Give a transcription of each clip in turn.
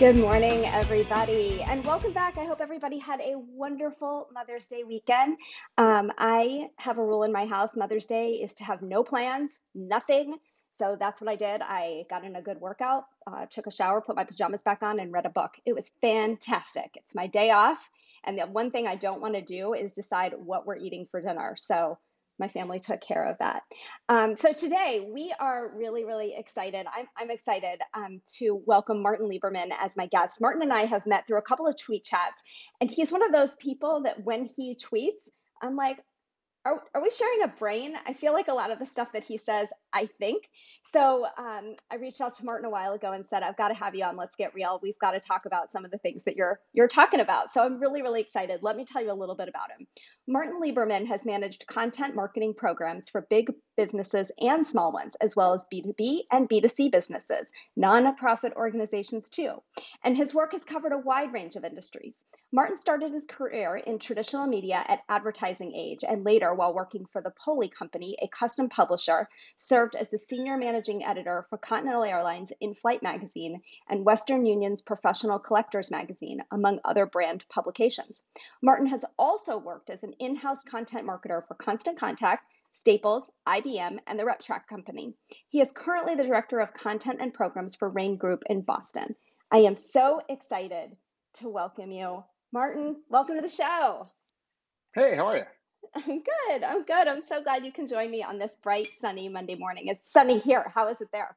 Good morning, everybody, and welcome back. I hope everybody had a wonderful Mother's Day weekend. I have a rule in my house. Mother's Day is to have no plans, nothing. So that's what I did. I got in a good workout, took a shower, put my pajamas back on, and read a book. It was fantastic. It's my day off. And the one thing I don't want to do is decide what we're eating for dinner. So my family took care of that. So today we are really, really excited. I'm excited to welcome Martin Lieberman as my guest. Martin and I have met through a couple of tweet chats, and he's one of those people that when he tweets, I'm like, are we sharing a brain? I feel like a lot of the stuff that he says, I think. So I reached out to Martin a while ago and said, I've got to have you on. Let's get real. We've got to talk about some of the things that you're talking about. So I'm really, really excited. Let me tell you a little bit about him. Martin Lieberman has managed content marketing programs for big businesses and small ones, as well as B2B and B2C businesses, nonprofit organizations too. And his work has covered a wide range of industries. Martin started his career in traditional media at Advertising Age, and later, while working for the Poly Company, a custom publisher, served as the senior managing editor for Continental Airlines In-Flight magazine and Western Union's Professional Collectors magazine, among other brand publications. Martin has also worked as an in-house content marketer for Constant Contact, Staples, IBM, and the RepTrak Company. He is currently the director of content and programs for Rain Group in Boston. I am so excited to welcome you. Martin, welcome to the show. Hey, how are you? I'm good. I'm good. I'm so glad you can join me on this bright, sunny Monday morning. It's sunny here. How is it there?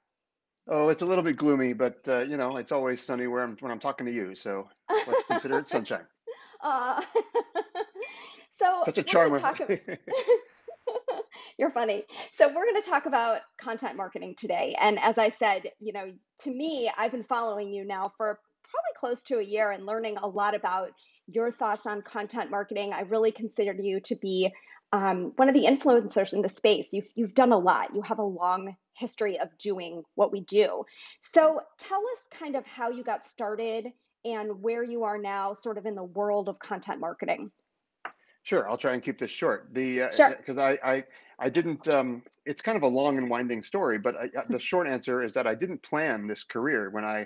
Oh, it's a little bit gloomy, but it's always sunny when I'm talking to you, so let's consider it sunshine. uh, so Such a we're going charm to of talk. You're funny. So we're going to talk about content marketing today. And as I said, to me, I've been following you now for probably close to a year and learning a lot about your thoughts on content marketing. I really consider you to be one of the influencers in the space. You've done a lot. You have a long history of doing what we do. So tell us kind of how you got started and where you are now, sort of in the world of content marketing. Sure, I'll try and keep this short. Sure. Because I didn't. It's kind of a long and winding story, but the short answer is that I didn't plan this career when I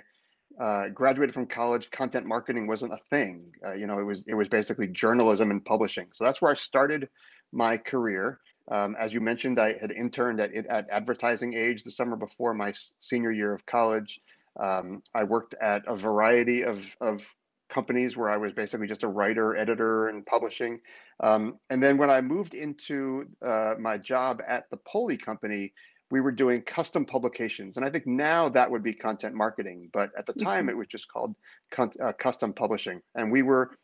graduated from college. Content marketing wasn't a thing. It was basically journalism and publishing. So that's where I started my career. As you mentioned, I had interned at Advertising Age the summer before my senior year of college. I worked at a variety of companies where I was basically just a writer, editor, and publishing. And then when I moved into my job at the Poly Company, we were doing custom publications. And I think now that would be content marketing, but at the time Mhm. it was just called custom publishing. And we were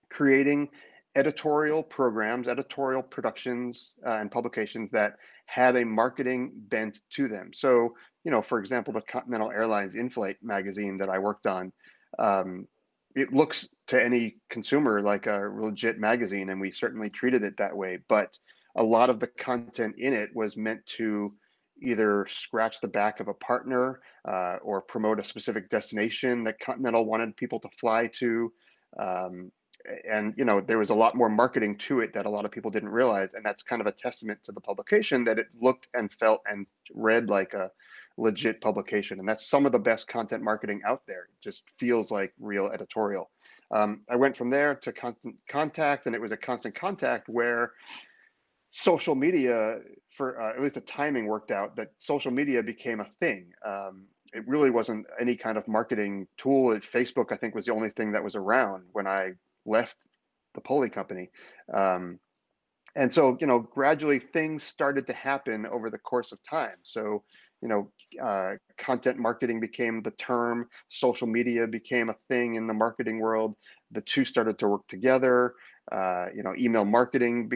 creating editorial programs, editorial productions, and publications that had a marketing bent to them. So, for example, the Continental Airlines In-Flight magazine that I worked on, it looks to any consumer like a legit magazine, and we certainly treated it that way. But a lot of the content in it was meant to either scratch the back of a partner or promote a specific destination that Continental wanted people to fly to. Um, and there was a lot more marketing to it that a lot of people didn't realize, and that's kind of a testament to the publication, that it looked and felt and read like a legit publication. And that's some of the best content marketing out there. It just feels like real editorial. I went from there to Constant Contact, and it was a Constant Contact where social media, for at least the timing worked out, that social media became a thing. It really wasn't any kind of marketing tool. Facebook, I think, was the only thing that was around when I left the Poly Company. And so, gradually things started to happen over the course of time. So, content marketing became the term, social media became a thing in the marketing world. The two started to work together. Email marketing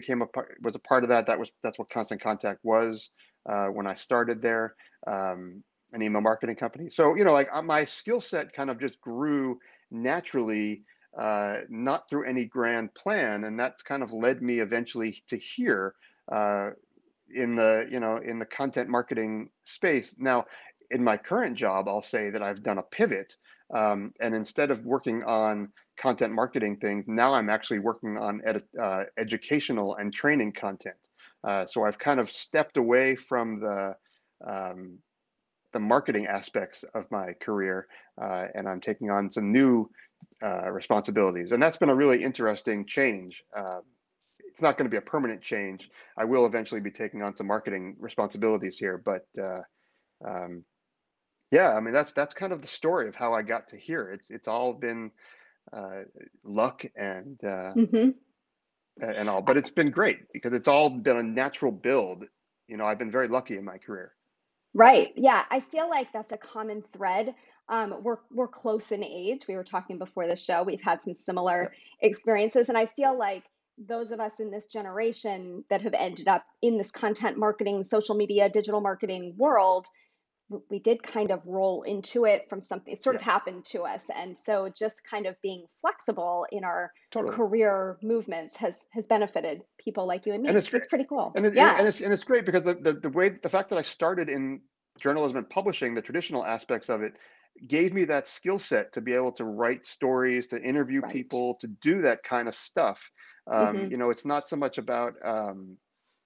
was a part of that. That's what Constant Contact was when I started there, an email marketing company. So, like my skill set kind of just grew naturally, not through any grand plan, and that's kind of led me eventually to here uh, in the content marketing space. Now, in my current job, I'll say that I've done a pivot, and instead of working on content marketing things, now I'm actually working on educational and training content. So I've kind of stepped away from um, the marketing aspects of my career, and I'm taking on some new responsibilities, and that's been a really interesting change. It's not going to be a permanent change. I will eventually be taking on some marketing responsibilities here, but um, yeah, I mean that's kind of the story of how I got to here. It's all been uh, luck Hmm. and all, but it's been great because it's all been a natural build. I've been very lucky in my career. Right. Yeah. I feel like that's a common thread. We're close in age. We were talking before the show. We've had some Yeah, similar experiences, and I feel like those of us in this generation that have ended up in this content marketing, social media, digital marketing world, we did kind of roll into it from something. It sort of yeah, happened to us, and so just kind of being flexible in our totally. career movements has benefited people like you and And me. it's So great, it's pretty cool. and Yeah. it's great because the fact that I started in journalism and publishing, the traditional aspects of it, gave me that skill set to be able to write stories, to interview Right. people, to do that kind of stuff. Hmm. It's not so much about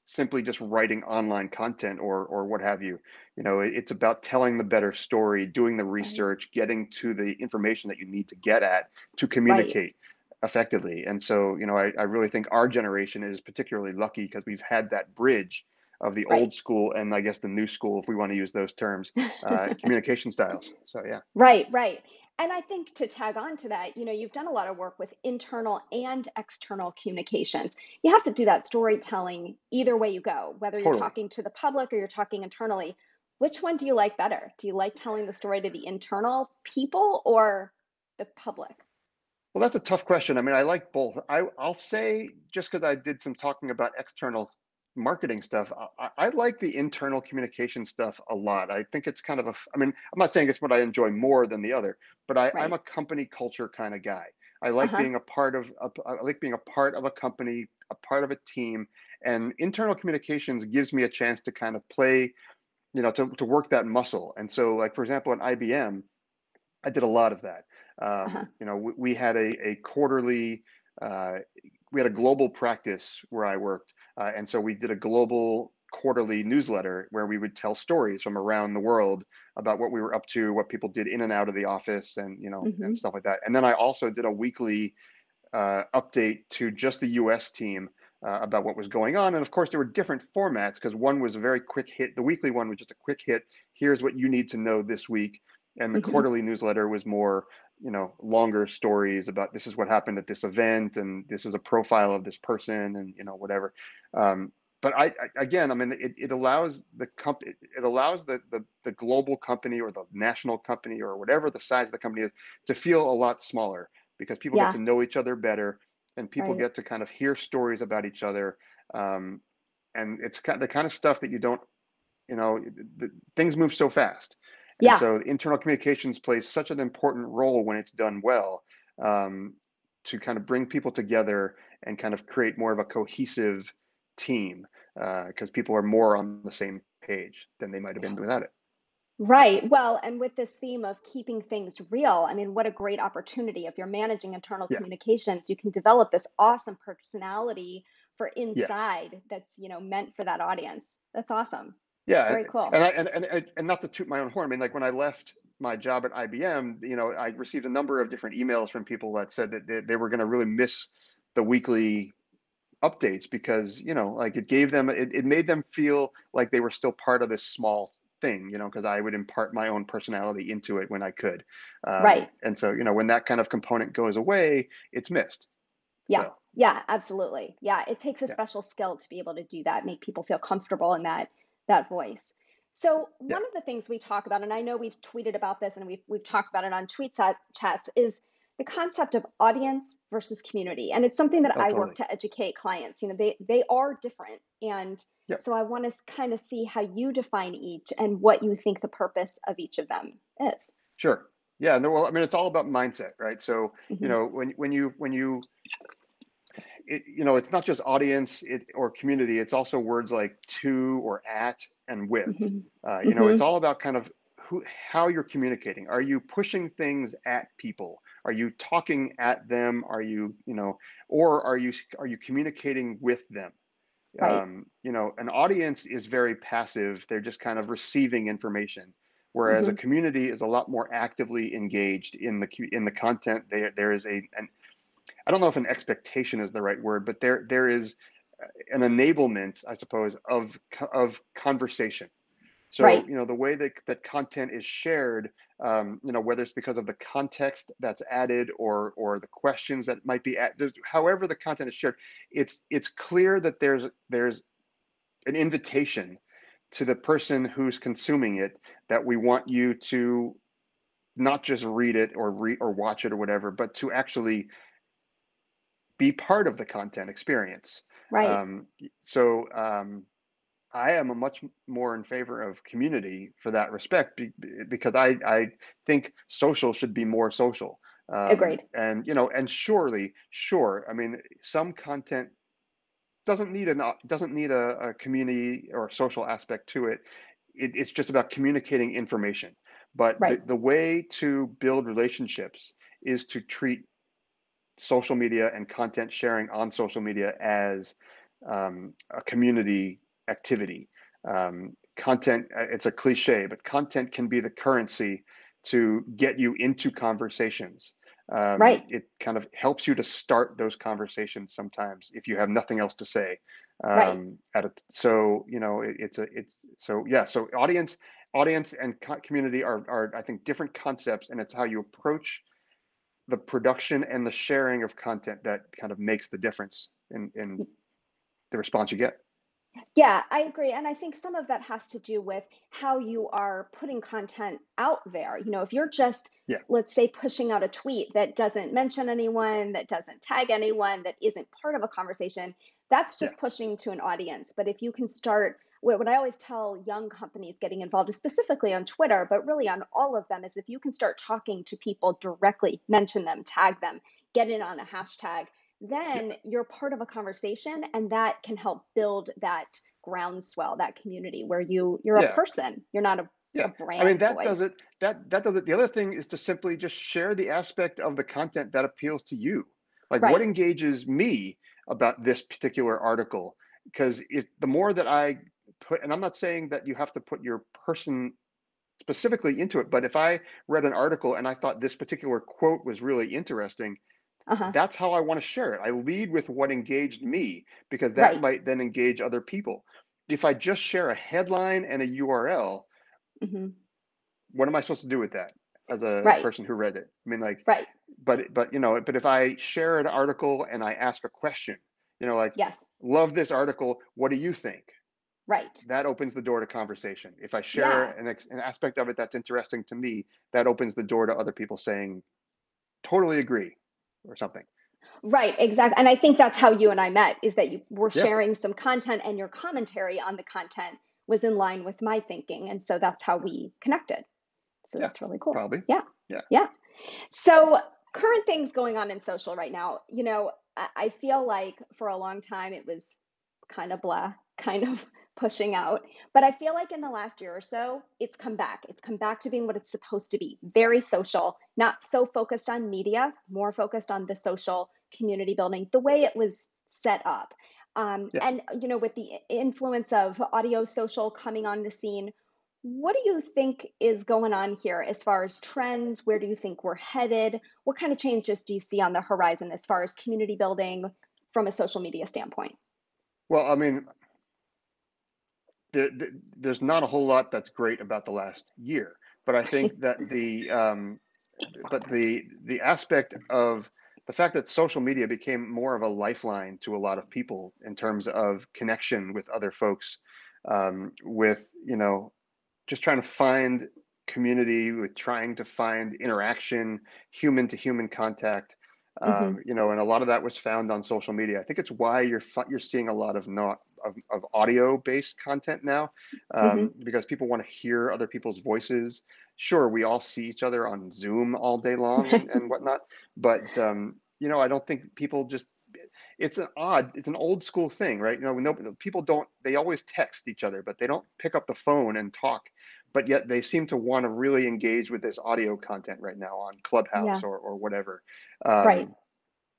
simply just writing online content or what have you. It's about telling the better story, doing the Right. research, getting to the information that you need to get at to Right. communicate effectively. And so, I really think our generation is particularly lucky because we've had that bridge of the Right. old school and I guess the new school, if we want to use those terms, communication styles. So yeah, Right, right. And I think to tag on to that, you've done a lot of work with internal and external communications. You have to do that storytelling either way you go, whether you're totally. talking to the public or you're talking internally. Which one do you like better? Do you like telling the story to the internal people or the public? Well, that's a tough question. I mean, I like both. I'll say just because I did some talking about external marketing stuff, I like the internal communication stuff a lot. I think it's kind of I mean, I'm not saying it's what I enjoy more than the other, but I'm Right. a company culture kind of guy. I like Uh-huh. being a part of, I like being a part of a company, a part of a team, and internal communications gives me a chance to kind of play, to work that muscle. And so, like for example, at IBM, I did a lot of that. Uh-huh. We had a quarterly, uh, we had a global practice where I worked, and so we did a global quarterly newsletter where we would tell stories from around the world about what we were up to, what people did in and out of the office, and and Hmm. stuff like that. And then I also did a weekly update to just the U.S. team about what was going on. And of course, there were different formats because one was a very quick hit. The weekly one was just a quick hit. Here's what you need to know this week. And the Hmm. quarterly newsletter was more, longer stories about this is what happened at this event and this is a profile of this person and whatever. Um, but again, I mean, it allows the company, it allows the global company or the national company or whatever the size of the company is to feel a lot smaller because people get Yeah. to know each other better and people Right. get to kind of hear stories about each other. Um, and it's kind of the kind of stuff that you don't, things move so fast. And Yeah. so internal communications plays such an important role when it's done well, um, to kind of bring people together and kind of create more of a cohesive team because people are more on the same page than they might have been without it. Right. Well, and with this theme of keeping things real, I mean, what a great opportunity. If you're managing internal Yeah. communications, you can develop this awesome personality for Yes. inside that's, meant for that audience. That's awesome. Yeah, Very cool. and not to toot my own horn, I mean, like when I left my job at IBM, I received a number of different emails from people that said that they were going to really miss the weekly updates because, like it made them feel like they were still part of this small thing, because I would impart my own personality into it when I could. Right. And so, when that kind of component goes away, it's missed. Yeah. So, Yeah, absolutely. Yeah, it takes a yeah, special skill to be able to do that, make people feel comfortable in that voice. So, yeah, one of the things we talk about, and I know we've tweeted about this and we've talked about it on chats, is the concept of audience versus community. And it's something that oh, I work totally. to educate clients. They are different. And Yeah. so I want to kind of see how you define each and what you think the purpose of each of them is. Sure. Yeah. No, well, I mean, it's all about mindset, right? So, Hmm. when you it's not just audience or community. It's also words like to or at and with. Hmm. It's Hmm. all about kind of how you're communicating. Are you pushing things at people? Are you talking at them? Are you, or are you communicating with them? Right. An audience is very passive. They're just kind of receiving information, whereas a Hmm. community is a lot more actively engaged in the content. There is an I don't know if an expectation is the right word, but there is an enablement, I suppose, of conversation. So, Right. the way that content is shared, whether it's because of the context that's added or the questions that might be added, however the content is shared, it's clear that there's an invitation to the person who's consuming it, that we want you to not just read it or watch it or whatever, but to actually be part of the content experience. Right. Um, so I am a much more in favor of community for that respect, because I think social should be more social. Agreed. And surely, sure, I mean, some content doesn't need a community or social aspect to it. It's just about communicating information. But Right. the way to build relationships is to treat social media and content sharing on social media as a community activity. Content, it's a cliche, but content can be the currency to get you into conversations. Right. It kind of helps you to start those conversations sometimes if you have nothing else to say. Right. So it's so yeah. So audience and community are I think different concepts, and it's how you approach the production and the sharing of content that kind of makes the difference in the response you get. Yeah, I agree. And I think some of that has to do with how you are putting content out there. If you're just, Yeah, let's say, pushing out a tweet that doesn't mention anyone, that doesn't tag anyone, that isn't part of a conversation, that's yeah, just pushing to an audience. But if you can start, what I always tell young companies getting involved, specifically on Twitter, but really on all of them, is if you can start talking to people directly, mention them, tag them, get in on a hashtag, yeah, then you're part of a conversation, and that can help build that groundswell, that community where you're a yeah, person, you're not a yeah. I mean, brand that does voice. it. That does it. The other thing is to simply just share the aspect of the content that appeals to you. Like, what Right. engages me about this particular article? Because if the more that I put, and I'm not saying that you have to put your person specifically into it, but if I read an article and I thought this particular quote was really interesting, Uh-huh. that's how I want to share it. I lead with what engaged me, because that Right. might then engage other people. If I just share a headline and a URL, Hmm. what am I supposed to do with that as a Right. person who read it? I mean, like, Right. but if I share an article and I ask a question, like, Yes. love this article, what do you think? Right. That opens the door to conversation. If I share Yeah. an aspect of it that's interesting to me, that opens the door to other people saying, totally agree, or something. Right, exactly. And I think that's how you and I met, is that you were Yeah, sharing some content, and your commentary on the content was in line with my thinking. And so that's how we connected. So yeah, that's really cool. probably. Yeah. Yeah, Yeah. So, current things going on in social right now, I feel like for a long time it was kind of blah, kind of pushing out. But I feel like in the last year or so, it's come back. It's come back to being what it's supposed to be, very social, not so focused on media, more focused on the social community building, the way it was set up. yeah. And, with the influence of audio social coming on the scene, what do you think is going on here as far as trends? Where do you think we're headed? What kind of changes do you see on the horizon as far as community building from a social media standpoint? Well, I mean, there, there's not a whole lot that's great about the last year, but I think that the aspect of the fact that social media became more of a lifeline to a lot of people in terms of connection with other folks, with just trying to find community, with trying to find interaction, human to human contact. Hmm. And a lot of that was found on social media. I think it's why you're seeing a lot of not of audio based content now, Hmm. because people want to hear other people's voices. Sure, we all see each other on Zoom all day long and whatnot, but I don't think people just. It's an old school thing, right? No, people don't. They always text each other, but they don't pick up the phone and talk. But yet they seem to want to really engage with this audio content right now on Clubhouse Yeah. or whatever. Right. Um,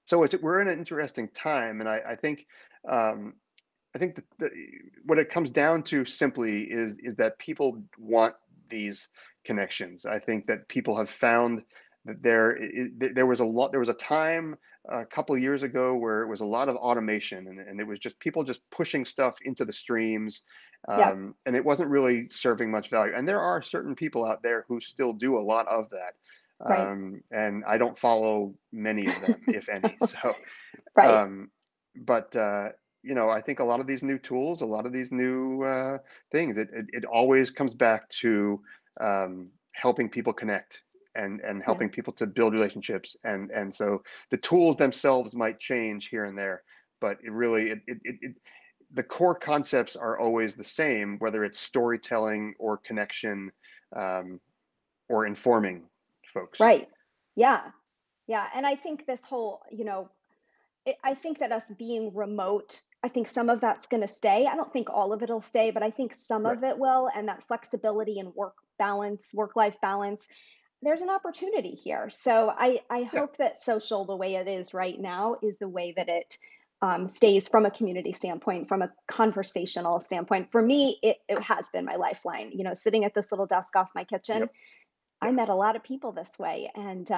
so we're in an interesting time, and um, I think that what it comes down to simply is that people want these connections. I think that people have found that there was a time a couple of years ago where it was a lot of automation, and it was just people just pushing stuff into the streams, Yep. and it wasn't really serving much value. And there are certain people out there who still do a lot of that. Right. And I don't follow many of them, if any. So, Right. um, but I think a lot of these new tools, a lot of these new things, it always comes back to helping people connect and Yeah. helping people to build relationships. And so the tools themselves might change here and there, but it really the core concepts are always the same, whether it's storytelling or connection, um, or informing folks. Right. Yeah. Yeah. And I think this whole, I think that us being remote, I think some of that's going to stay. I don't think all of it'll stay, but I think some Right. of it will. And that flexibility and work balance, work life balance, there's an opportunity here. So I Yeah. hope that social, the way it is right now, is the way that it stays from a community standpoint, from a conversational standpoint. For me, it has been my lifeline. Sitting at this little desk off my kitchen, Yep. I Yeah. met a lot of people this way, and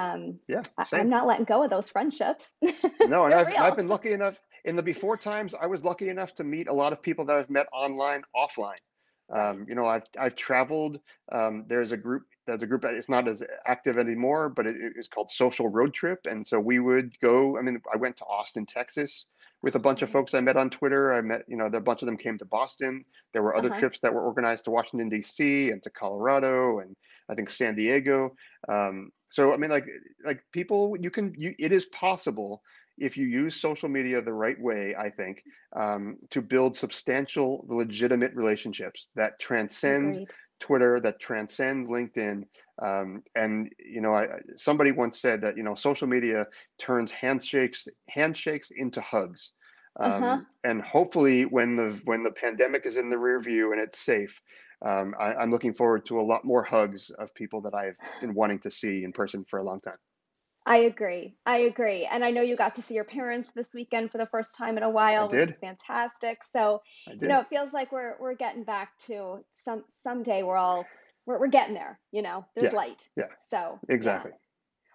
Yeah. I'm Same. not letting go of those friendships. No, and They're I've real. been lucky enough in the before times. I was lucky enough to meet a lot of people that I've met online, offline. Right. I've traveled. There's a group that is not as active anymore, but it is called Social Road Trip. And so we would go. I mean, I went to Austin, Texas, with a bunch of Mhm. folks I met on Twitter. I met, a bunch of them came to Boston. There were other Uh-huh. trips that were organized to Washington D.C. and to Colorado, and I think San Diego. So I mean, like people, it is possible if you use social media the right way, I think, to build substantial, legitimate relationships that transcend Agreed. Twitter, that transcend LinkedIn. And somebody once said that social media turns handshakes into hugs. Uh-huh. And hopefully, when the pandemic is in the rear view and it's safe, I'm looking forward to a lot more hugs of people that I've been wanting to see in person for a long time. I agree. I agree. And I know you got to see your parents this weekend for the first time in a I while, which is did. fantastic. So, I did. it feels like we're getting back to someday we're getting there, There's Yeah. light. Yeah. So, yeah. Exactly.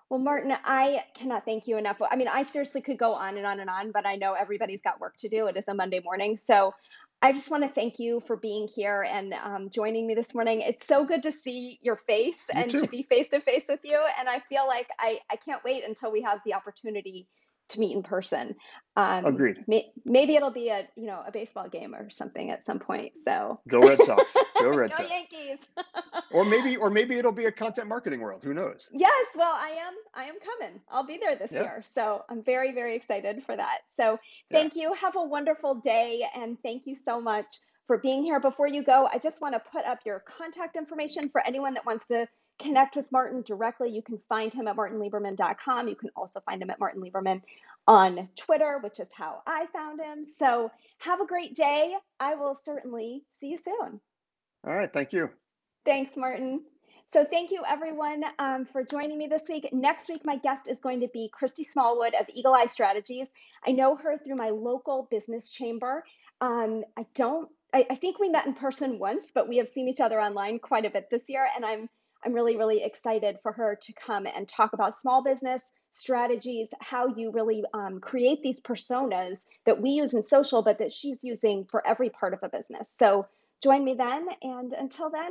Well, Martin, I cannot thank you enough. I mean, I seriously could go on and on and on, but I know everybody's got work to do. It is a Monday morning. So I just want to thank you for being here and joining me this morning. It's so good to see your face You and to too. be face to face with you. And I feel like I can't wait until we have the opportunity to meet in person. Agreed. Maybe it'll be a baseball game or something at some point. So Go Red Sox. Go Red go Sox. Yankees. Or maybe it'll be a content marketing world. Who knows? Yes, well, I am coming. I'll be there this Yeah. year. So I'm very, very excited for that. So Yeah. thank you. Have a wonderful day. And thank you so much for being here. Before you go, I just want to put up your contact information for anyone that wants to connect with Martin directly. You can find him at martinlieberman.com. You can also find him at Martin Lieberman on Twitter, which is how I found him. So have a great day. I will certainly see you soon. All right. Thank you. Thanks, Martin. So, thank you everyone for joining me this week. Next week, my guest is going to be Christy Smallwood of Eagle Eye Strategies. I know her through my local business chamber. I don't. I think we met in person once, but we have seen each other online quite a bit this year, and I'm really really excited for her to come and talk about small business strategies, how you really create these personas that we use in social, but that she's using for every part of a business. So join me then, and until then,